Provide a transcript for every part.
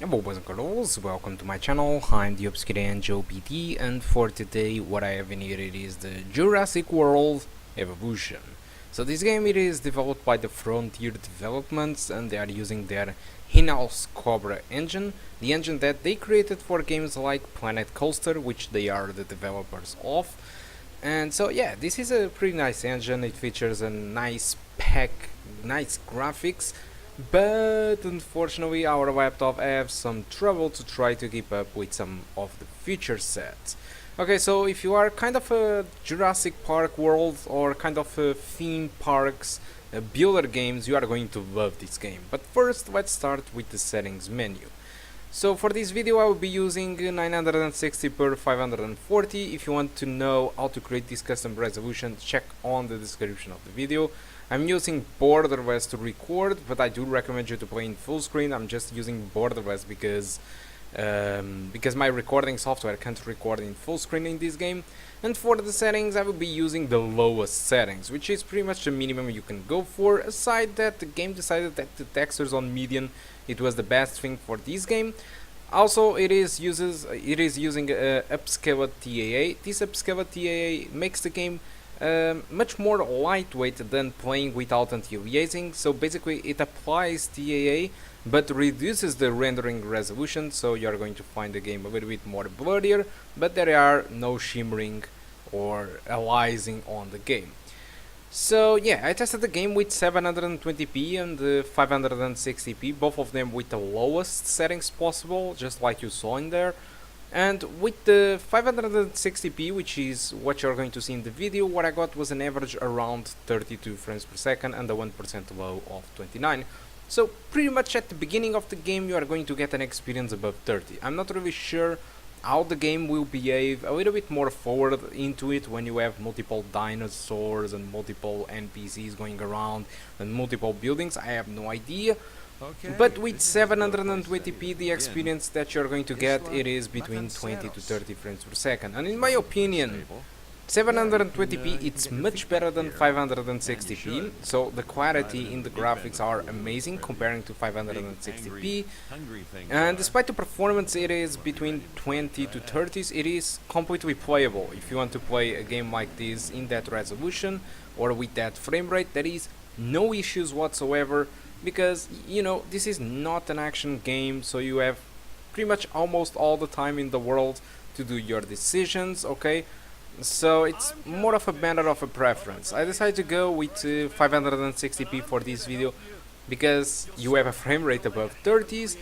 Hello boys and girls, welcome to my channel. I'm the Obscure Angel PT, and for today what I have in here it is the Jurassic World Evolution. So this game it is developed by the Frontier Developments, and they are using their in-house Cobra engine, the engine that they created for games like Planet Coaster, which they are the developers of. And so yeah, this is a pretty nice engine. It features a nice pack, nice graphics, but unfortunately our laptop has some trouble to try to keep up with some of the feature sets. Okay, so if you are kind of a Jurassic Park world or kind of a theme parks builder games, you are going to love this game. But first let's start with the settings menu. So for this video I will be using 960 by 540. If you want to know how to create this custom resolution, check on the description of the video. I'm using borderless to record, but I do recommend you to play in full screen. I'm just using borderless because my recording software can't record in full screen in this game. And for the settings I will be using the lowest settings, which is pretty much the minimum you can go for. Aside that, the game decided that the textures on medium it was the best thing for this game. Also, it is using upscaled TAA. This upscaled TAA makes the game much more lightweight than playing without anti-aliasing. So basically it applies TAA but reduces the rendering resolution, so you are going to find the game a little bit more blurrier, but there are no shimmering or aliasing on the game. So yeah, I tested the game with 720p and 560p, both of them with the lowest settings possible, just like you saw in there. And with the 560p, which is what you're going to see in the video, what I got was an average around 32 frames per second and a 1% low of 29. So pretty much at the beginning of the game you are going to get an experience above 30. I'm not really sure how the game will behave a little bit more forward into it when you have multiple dinosaurs and multiple NPCs going around and multiple buildings. I have no idea. Okay, but with 720p the experience that you're going to get it is between 20 to 30 frames per second, and in my opinion 720p it's much better than 560p, so the clarity in the graphics are amazing comparing to 560p, and despite the performance it is between 20 to 30s, it is completely playable. If you want to play a game like this in that resolution or with that frame rate, there is no issues whatsoever, because you know this is not an action game, so you have pretty much almost all the time in the world to do your decisions, okay? So it's more of a matter of a preference. I decided to go with 560p for this video because you have a frame rate above 30s,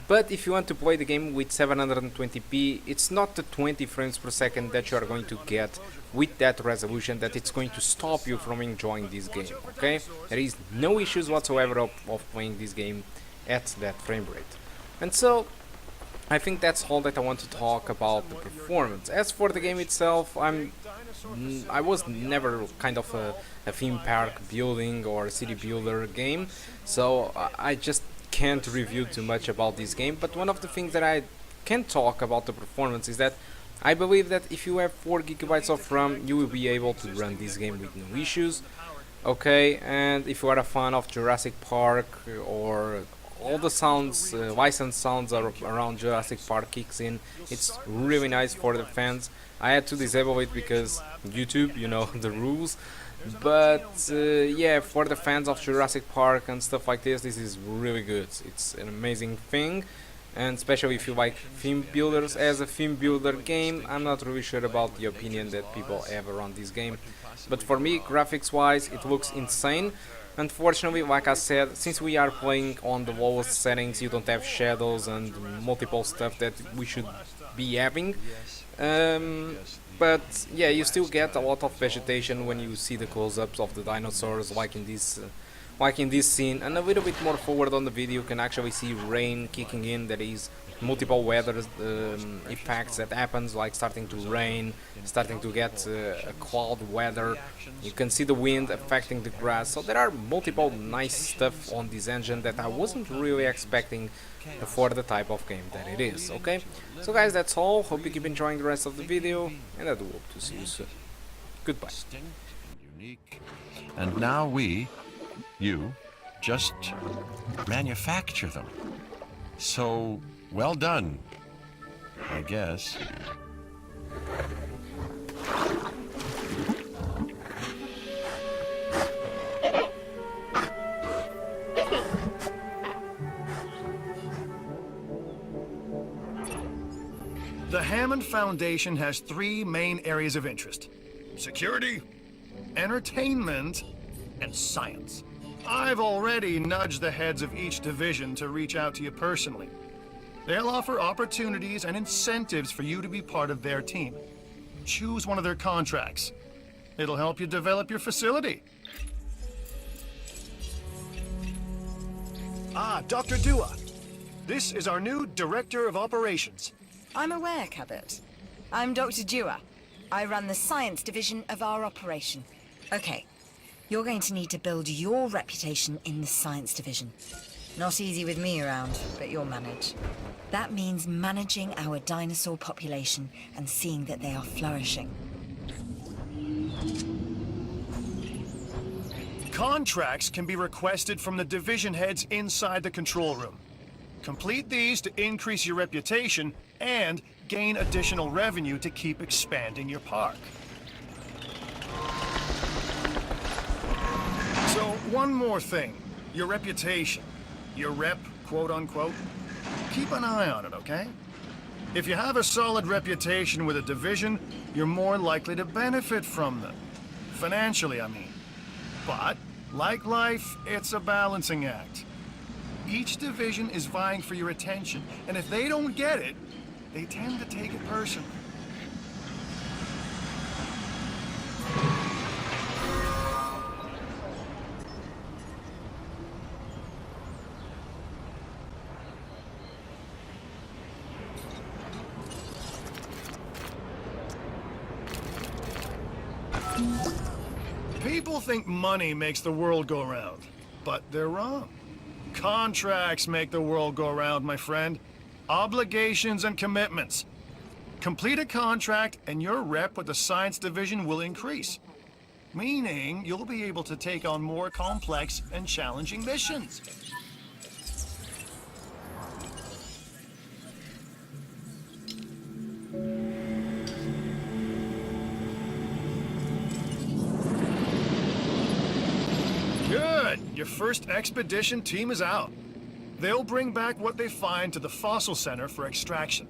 but if you want to play the game with 720p, it's not the 20 frames per second that you are going to get with that resolution that it's going to stop you from enjoying this game, okay? There is no issues whatsoever of playing this game at that frame rate. And so I think that's all that I want to talk about the performance. As for the game itself, I was never kind of a theme park building or city builder game, so I just can't review too much about this game. But one of the things that I can talk about the performance is that I believe that if you have 4 GB of RAM, you will be able to run this game with no issues. Okay, and if you are a fan of Jurassic Park or all the sounds, licensed sounds are around Jurassic Park kicks in, it's really nice for the fans. I had to disable it because YouTube, you know, the rules. But yeah, for the fans of Jurassic Park and stuff like this is really good. It's an amazing thing, and especially if you like theme builders. As a theme builder game, I'm not really sure about the opinion that people have around this game, but for me, graphics wise, it looks insane. Unfortunately, like I said, since we are playing on the lowest settings, you don't have shadows and multiple stuff that we should be having. But yeah, you still get a lot of vegetation when you see the close-ups of the dinosaurs, like in this scene. And a little bit more forward on the video, you can actually see rain kicking in. There is multiple weather effects that happens, like starting to rain, starting to get a cloud weather. You can see the wind affecting the grass. So there are multiple nice stuff on this engine that I wasn't really expecting for the type of game that it is, okay? So guys, that's all. Hope you keep enjoying the rest of the video, and I do hope to see you soon. Goodbye. And now you just manufacture them. So Well done, I guess. The Hammond Foundation has three main areas of interest: security, entertainment, and science. I've already nudged the heads of each division to reach out to you personally. They'll offer opportunities and incentives for you to be part of their team. Choose one of their contracts. It'll help you develop your facility. Ah, Dr. Dua. This is our new Director of Operations. I'm aware, Cabot. I'm Dr. Dua. I run the science division of our operation. Okay, you're going to need to build your reputation in the science division. Not easy with me around, but you'll manage. That means managing our dinosaur population and seeing that they are flourishing. Contracts can be requested from the division heads inside the control room. Complete these to increase your reputation and gain additional revenue to keep expanding your park. So, one more thing. Your reputation. Your rep, quote unquote. Keep an eye on it, okay? If you have a solid reputation with a division, you're more likely to benefit from them. Financially, I mean. But, like life, it's a balancing act. Each division is vying for your attention, and if they don't get it, they tend to take it personally. People think money makes the world go round, but they're wrong. Contracts make the world go round, my friend. Obligations and commitments. Complete a contract and your rep with the science division will increase. Meaning you'll be able to take on more complex and challenging missions. Good! Your first expedition team is out. They'll bring back what they find to the fossil center for extraction.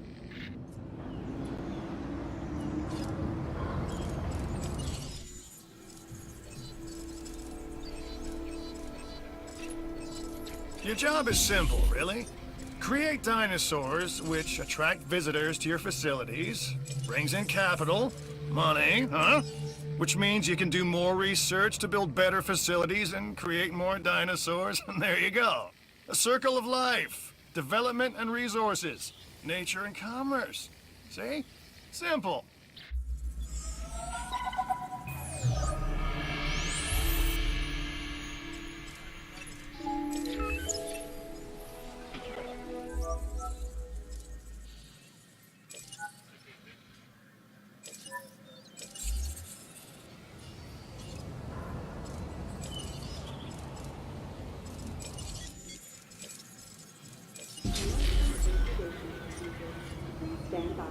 Your job is simple, really. Create dinosaurs, which attract visitors to your facilities, brings in capital, money, which means you can do more research to build better facilities and create more dinosaurs, and there you go. A circle of life, development and resources, nature and commerce. See? Simple. Stand by.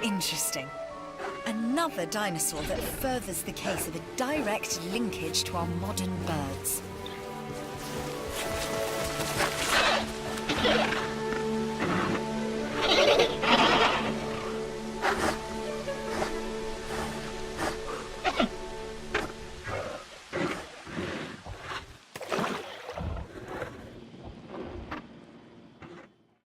Interesting. Another dinosaur that furthers the case of a direct linkage to our modern birds.